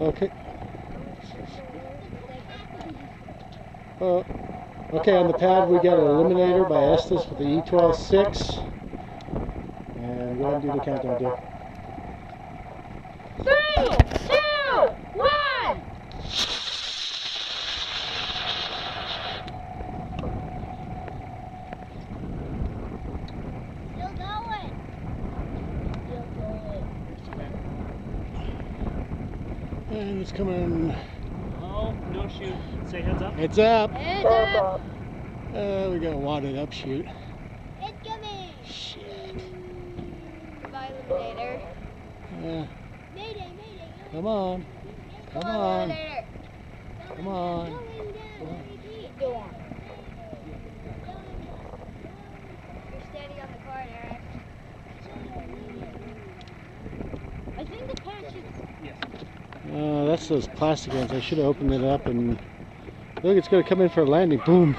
Okay. Okay, on the pad we got an Eliminator by Estes with the E12.6. And go ahead and do the countdown, dear. 3, 2, 1! Still going. And it's coming. Oh, no shoot. Say heads up. Heads up. Heads up. We got a wadded up shoot. It's coming. Shit. Goodbye, Eliminator. Yeah. Mayday, mayday. Come on. Come on. Eliminator. Come on. Go on. You're standing on the card, Eric. I think the parachute. Yes. That's those plastic ones. I should have opened it up and look, it's going to come in for a landing. Boom.